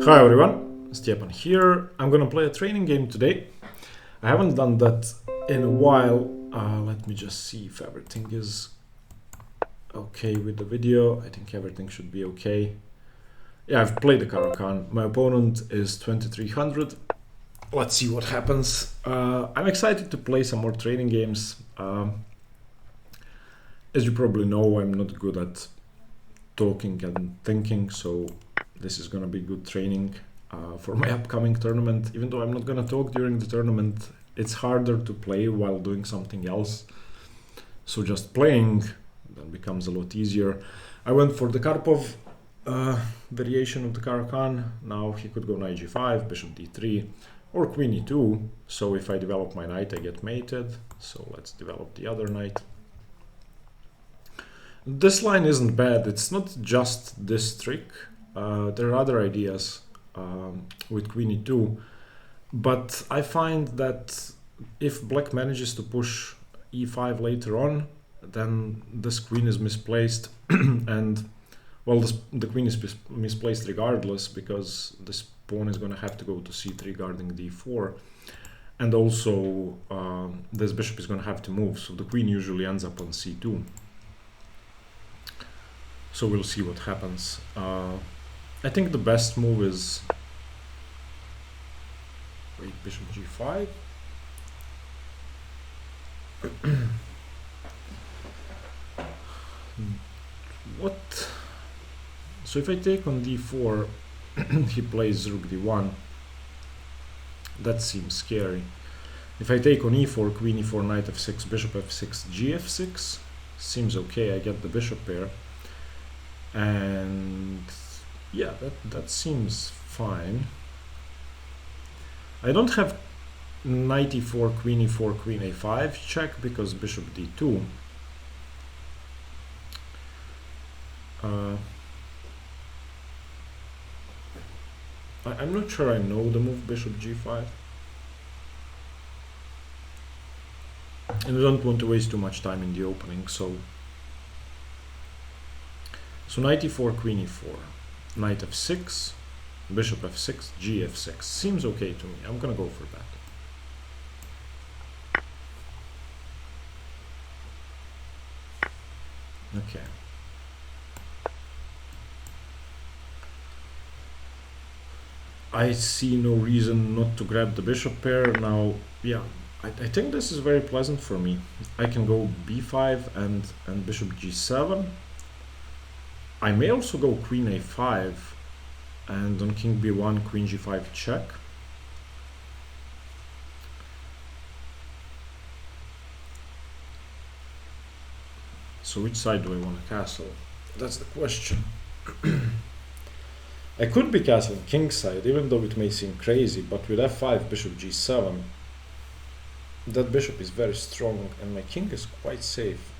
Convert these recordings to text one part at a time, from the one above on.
Hi everyone, Stepan here. I'm gonna play a training game today. I haven't done that in a while. Let me just see if everything is okay with the video. I think everything should be okay. Yeah, I've played the Caro-Kann. My opponent is 2300. Let's see what happens. I'm excited to play some more training games. As you probably know, I'm not good at talking and thinking, so this is gonna be good training for my upcoming tournament. Even though I'm not gonna talk during the tournament, it's harder to play while doing something else. So just playing then becomes a lot easiar. I went for the Karpov variation of the Caro-Kann. Now he could go knight g5, bishop d3, or queen e2. So if I develop my knight, I get mated. So let's develop the other knight. This line isn't bad. It's not just this trick. There are other ideas with queen e2, but I find that if black manages to push e5 later on, then this queen is misplaced and well, the queen is misplaced regardless, because this pawn is going to have to go to c3 guarding d4, and also this bishop is going to have to move, so the queen usually ends up on c2. So we'll see what happens. I think the best move is bishop g5. What? So if I take on d4, he plays rook d1. That seems scary. If I take on e4, queen e4, knight f6, bishop f6, gf6, seems okay. I get the bishop pair. And yeah, that seems fine. I don't have knight e4, queen a5 check because bishop d2. I'm not sure I know the move bishop g5. And I don't want to waste too much time in the opening, so knight e4, queen e4, knight f6, bishop f6, gf6. Seems okay to me. I'm gonna go for that. Okay. I see no reason not to grab the bishop pair. Now, yeah, I think this is very pleasant for me. I can go b5 and bishop g7. I may also go queen a5 and on king b1, queen g5 check. So which side do I want to castle? That's the question. I could be castling king side, even though it may seem crazy, but with f5, bishop g7, that bishop is very strong and my king is quite safe.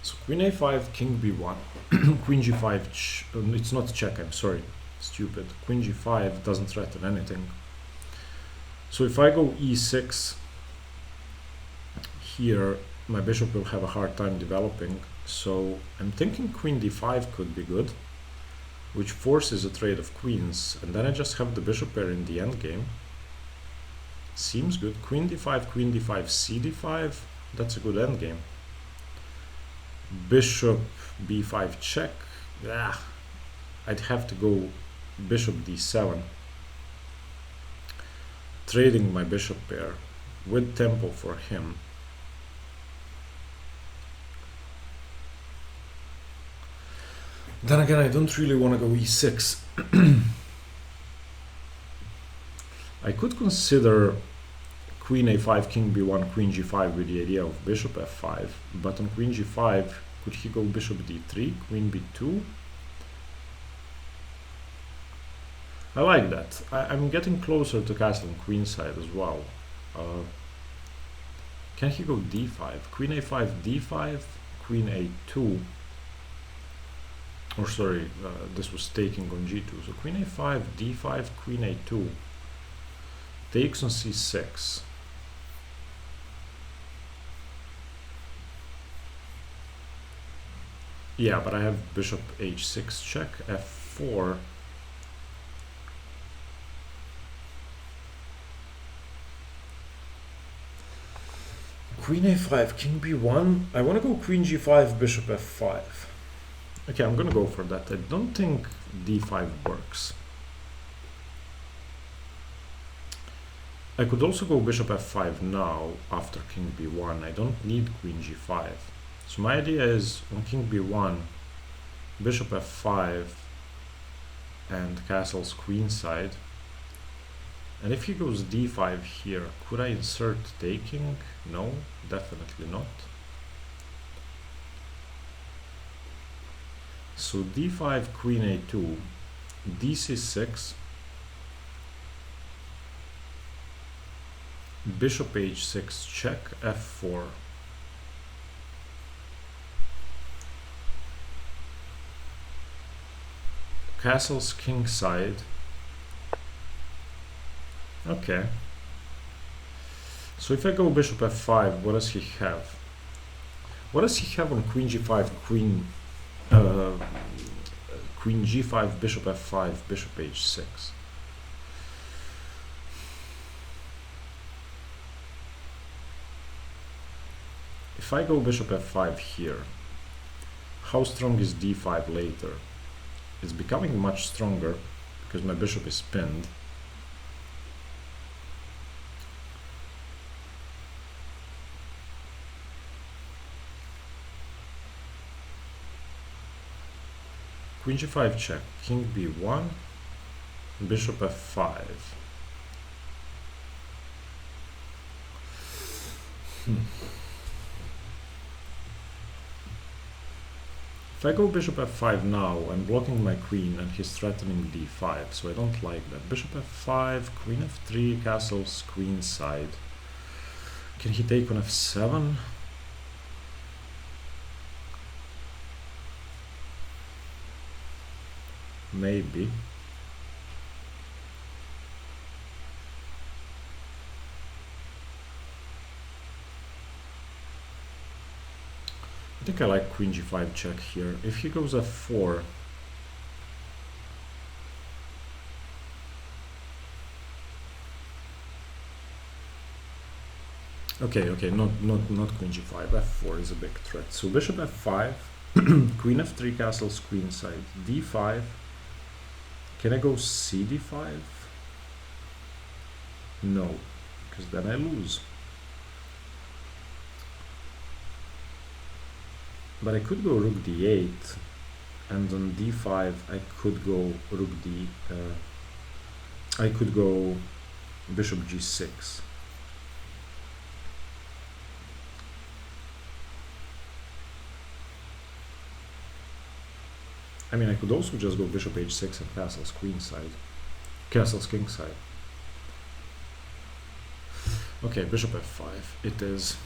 So queen a5, king b1, queen g5, it's not check, I'm sorry, stupid. Queen g5 doesn't threaten anything. So if I go e6, here my bishop will have a hard time developing. So I'm thinking queen d5 could be good, which forces a trade of queens, and then I just have the bishop pair in the endgame. Seems good. Queen d5, c d5, that's a good endgame. Bishop b5 check. Yeah, I'd have to go bishop d7, trading my bishop pair with tempo for him. Then again, I don't really want to go e6. I could consider queen a5, king b1, queen g5 with the idea of bishop f5, but on queen g5, could he go bishop d3, queen b2? I like that. I'm getting closer to castling queenside as well. Can he go d5? Queen a5, d5, queen a2. Or sorry, this was taking on g2. So queen a5, d5, queen a2. takes on c6. Yeah, but I have bishop h6 check, f4. Queen a5, king b1. I want to go queen g5, bishop f5. Okay, I'm gonna go for that. I don't think d5 works. I could also go bishop f5 now after king b1. I don't need queen g5. So my idea is on king b1, bishop f5 and castles queenside. And if he goes d5 here, could I insert taking? No, definitely not. So d5, queen a2, dc6, bishop h6 check, f4. Castles kingside. Okay. So if I go bishop f5, what does he have? What does he have on queen g5, queen g5, bishop f5, bishop h6? If I go bishop f5 here, how strong is d5 later? It's becoming much stronger because my bishop is pinned. Queen g5 check, king b1, bishop f5. If I go bishop f5 now, I'm blocking my queen and he's threatening d5, so I don't like that. Bishop f5, queen f3, castles queenside. Can he take on f7? Maybe. I think I like queen g5 check here. If he goes f4, okay, not queen g5, f4 is a big threat. So bishop f5, queen f3, castles queenside, d5. Can I go cd5? No, because then I lose. But I could go rook d8, and on d5 I could go rook d. I could go bishop g6. I mean, I could also just go bishop h6 and castles queenside, castles kingside. Okay, bishop f5 it is.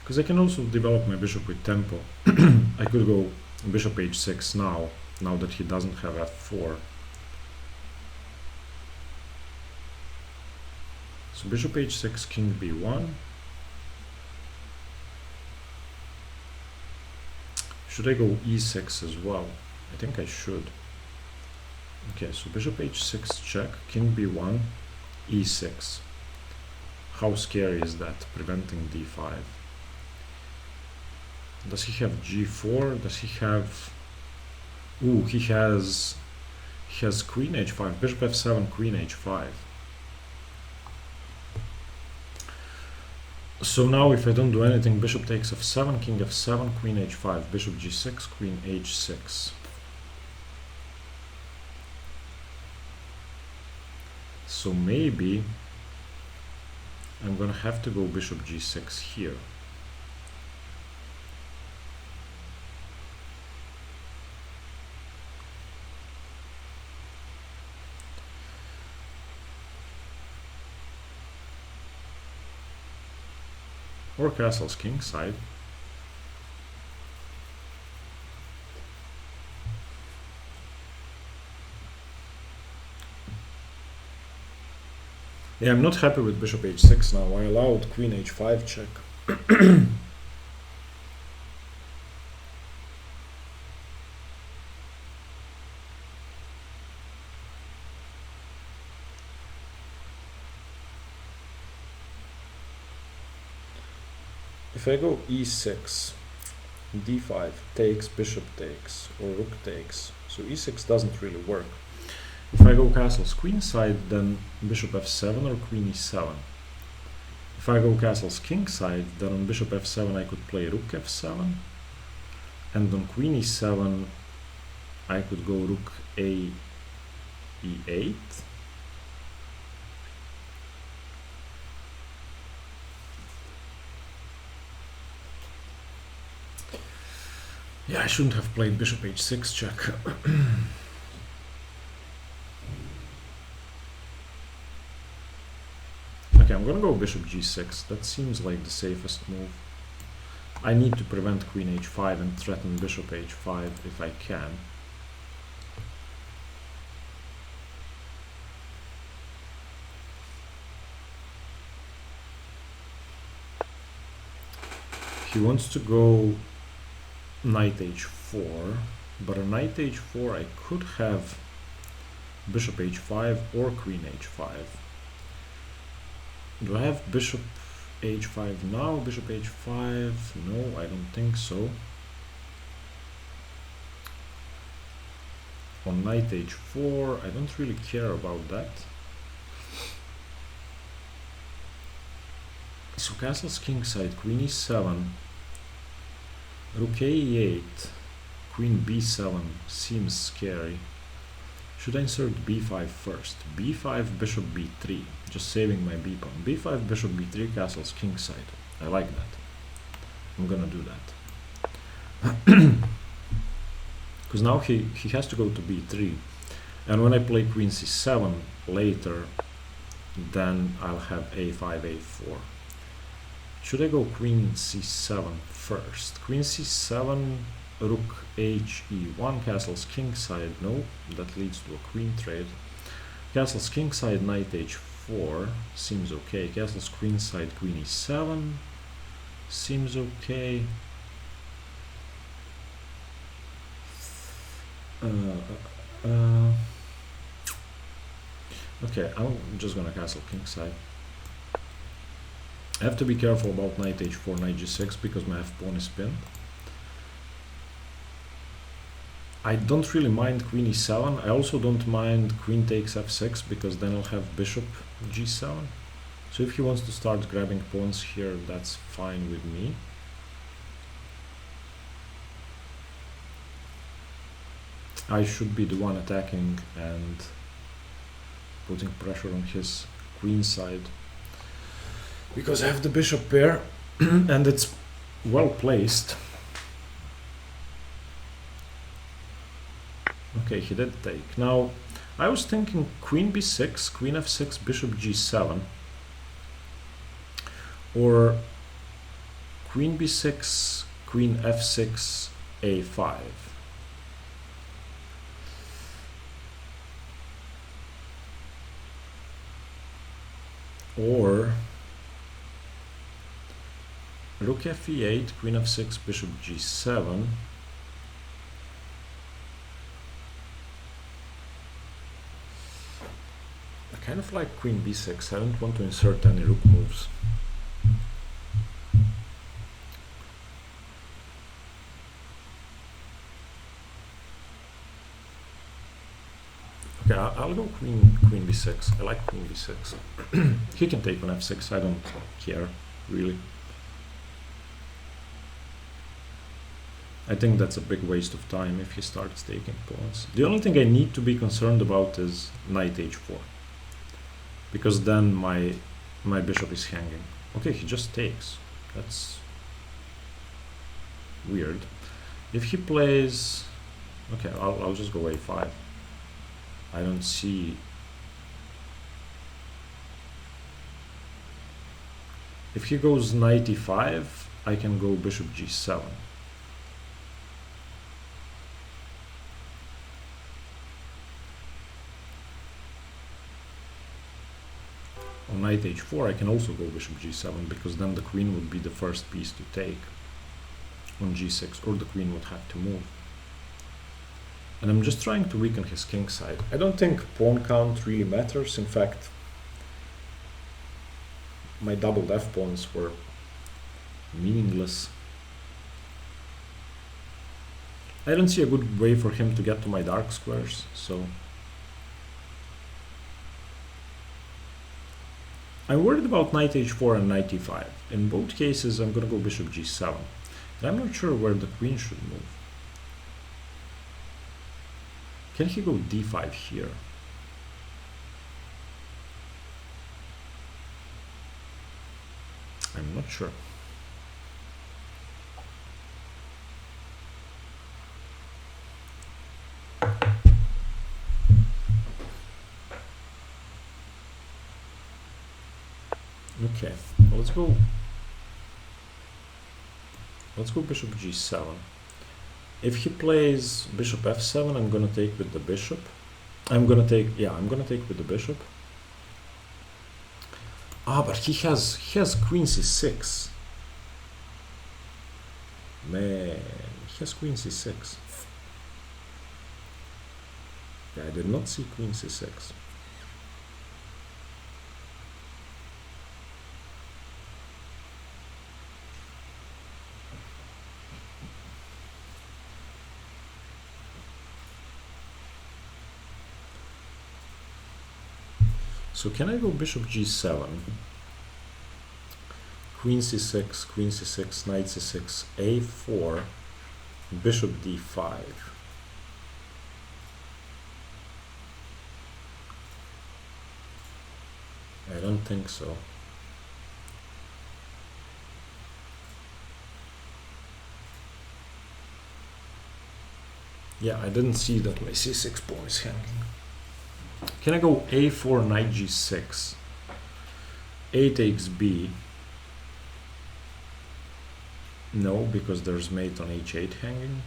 Because I can also develop my bishop with tempo. I could go bishop h6 now that he doesn't have f4. So bishop h6, king b1. Should I go e6 as well? I think I should. Okay, so bishop h6 check, king b1, e6. How scary is that, preventing d5? Does he have g4? Does he have... Ooh, he has queen h5, bishop f7, queen h5. So now if I don't do anything, bishop takes f7, king f7, queen h5, bishop g6, queen h6. So maybe I'm gonna have to go bishop g6 here. or castles kingside. Yeah, I'm not happy with bishop h6 now. I allowed queen h5 check. If I go e6, d5 takes, bishop takes, or rook takes, so e6 doesn't really work. If I go castles queenside, then bishop f7 or queen e7. If I go castles kingside, then on bishop f7 I could play rook f7, and on queen e7 I could go rook a e8. Yeah, I shouldn't have played bishop h6 check. Okay, I'm gonna go bishop g6. That seems like the safest move. I need to prevent queen h5 and threaten bishop h5 if I can. He wants to go knight h4, but on knight h4 I could have bishop h5 or queen h5. Do I have bishop h5 now? Bishop h5? No, I don't think so. On knight h4, I don't really care about that. So castles kingside, queen e7, rook a8, queen b7 seems scary. Should I insert b5 first? b5, bishop b3, just saving my b pawn. b5, bishop b3, castles kingside. I like that. I'm gonna do that. Because now he has to go to b3. And when I play queen c7 later, then I'll have a5, a4. Should I go queen c7 first? Queen c7, rook h e1, castles kingside. No, that leads to a queen trade. Castles kingside, knight h4 seems okay. Castles queenside, queen e7 seems okay. Okay, I'm just gonna castle kingside. I have to be careful about knight h4, knight g6 because my f-pawn is pinned. I don't really mind queen e7. I also don't mind queen takes f6 because then I'll have bishop g7. So if he wants to start grabbing pawns here, that's fine with me. I should be the one attacking and putting pressure on his queen side, because I have the bishop pair and it's well placed. Okay, he did take. Now, I was thinking queen b6, queen f6, bishop g7, or queen b6, queen f6, a5. Or rook f8, queen f6, bishop g7. I kind of like queen b6. I don't want to insert any rook moves. Okay, I'll go queen b6. I like queen b6. He can take on f6. I don't care, really. I think that's a big waste of time if he starts taking pawns. The only thing I need to be concerned about is knight h4, because then my bishop is hanging. Okay, he just takes. That's weird. If he plays... Okay, I'll just go a5. I don't see... If he goes knight e5, I can go bishop g7. On knight h4, I can also go bishop g7, because then the queen would be the first piece to take on g6, or the queen would have to move. And I'm just trying to weaken his king side. I don't think pawn count really matters. In fact, my doubled f pawns were meaningless. I don't see a good way for him to get to my dark squares, so I'm worried about knight h4 and knight e5. In both cases, I'm gonna go bishop g7. And I'm not sure where the queen should move. Can he go d5 here? I'm not sure. Okay, well, let's go bishop g7. If he plays bishop f7, I'm gonna take with the bishop. I'm gonna take with the bishop. Ah, but he has queen c6. Man, he has queen c6. Yeah, I did not see queen c6. So can I go bishop g7, queen c6, knight c6, a4, bishop d5? I don't think so. Yeah, I didn't see that my c6 pawn is hanging. Can I go a4, knight g6, a takes b? No, because there's mate on h8 hanging.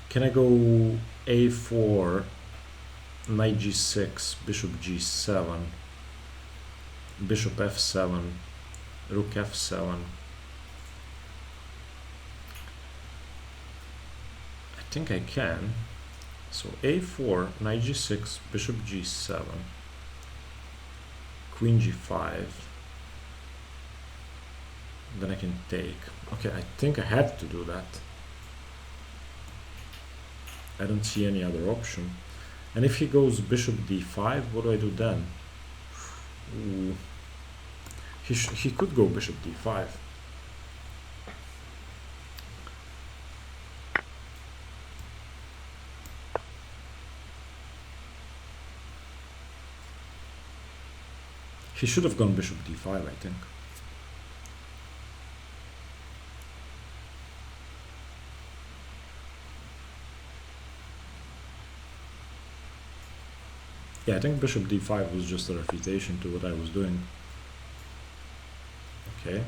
Can I go a4, knight g6, bishop g7, bishop f7, rook f7? I think I can. So a4, knight g6, bishop g7, queen g5, then I can take. Okay, I think I had to do that. I don't see any other option. And if he goes bishop d5, what do I do then? Ooh. He could go bishop d5. He should have gone bishop d5, I think. Yeah, I think bishop d5 was just a refutation to what I was doing. Okay.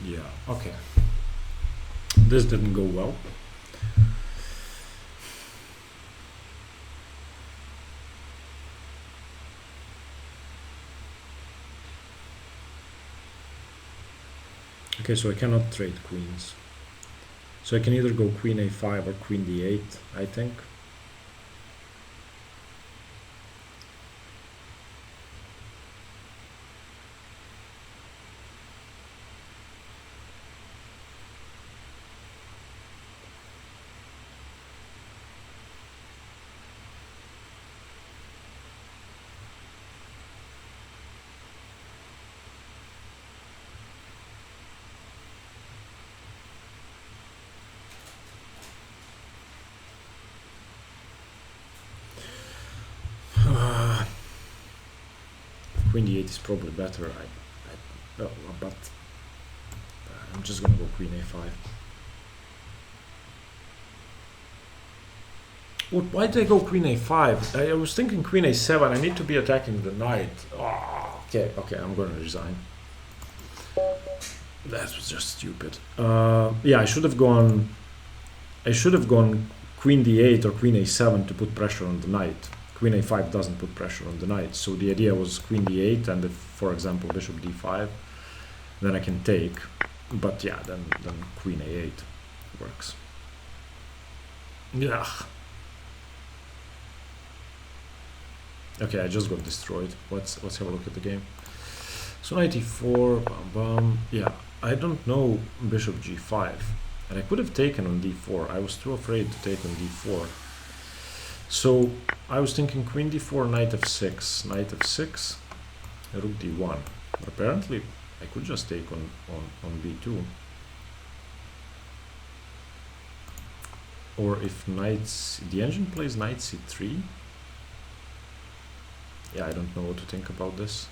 Yeah, okay. This didn't go well. Okay, so I cannot trade queens. So I can either go queen a5 or queen d8, I think. queen d8 is probably better. But I'm just gonna go queen a5. Why did I go queen a5? I was thinking queen a7. I need to be attacking the knight. Oh, okay, I'm gonna resign. That was just stupid. Yeah, I should have gone queen d8 or queen a7 to put pressure on the knight. Queen a5 doesn't put pressure on the knight, so the idea was queen d8, and if, for example, bishop d5, then I can take. But yeah, then queen a8 works. Yeah. Okay, I just got destroyed. Let's have a look at the game. So knight e4, bam bam. Yeah, I don't know bishop g5, and I could have taken on d4. I was too afraid to take on d4. So I was thinking queen d4, knight f6, rook d1. But apparently I could just take on b2. Or if the engine plays knight c3. Yeah, I don't know what to think about this.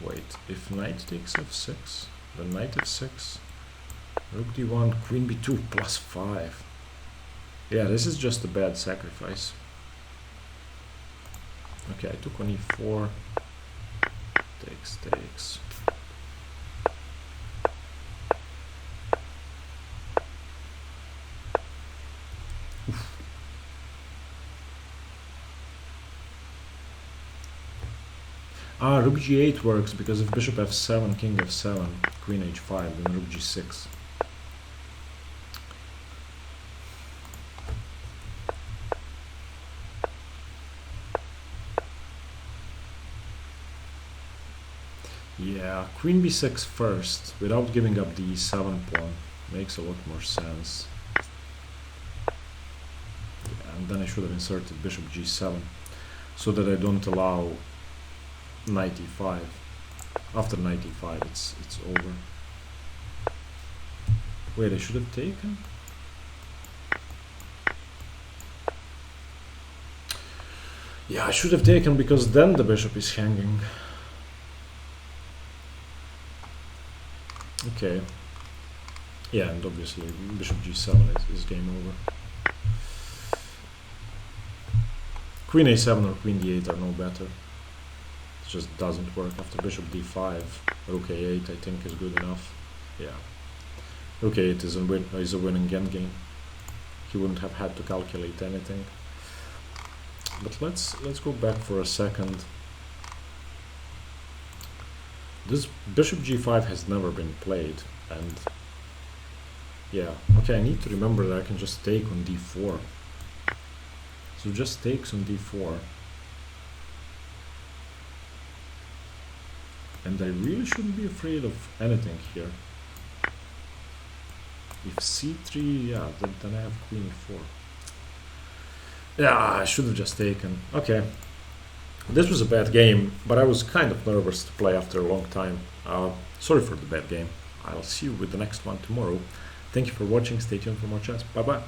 Wait, if knight takes f6, then knight f6, rook d1, queen b2 plus 5. Yeah, this is just a bad sacrifice. Okay, I took on e4. Takes. Rook g8 works because if bishop f7, king f7, queen h5, then rook g6. Yeah, queen b6 first, without giving up the e7 pawn, makes a lot more sense. Yeah, and then I should have inserted bishop g7, so that I don't allow knight e5. After knight e5, it's over. Wait, I should have taken? Yeah, I should have taken, because then the bishop is hanging. Okay. Yeah, and obviously bishop g7 is game over. Queen a7 or queen d8 are no better. It just doesn't work. After bishop d5, rook a8 I think is good enough. Yeah. Rook a8 is a winning endgame. He wouldn't have had to calculate anything. But let's go back for a second. This bishop g5 has never been played, and yeah, okay, I need to remember that I can just take on d4. So just takes on d4. And I really shouldn't be afraid of anything here. If c3, yeah, then I have queen e4. Yeah, I should have just taken. Okay. This was a bad game, but I was kind of nervous to play after a long time. Sorry for the bad game. I'll see you with the next one tomorrow. Thank you for watching. Stay tuned for more chats. Bye bye.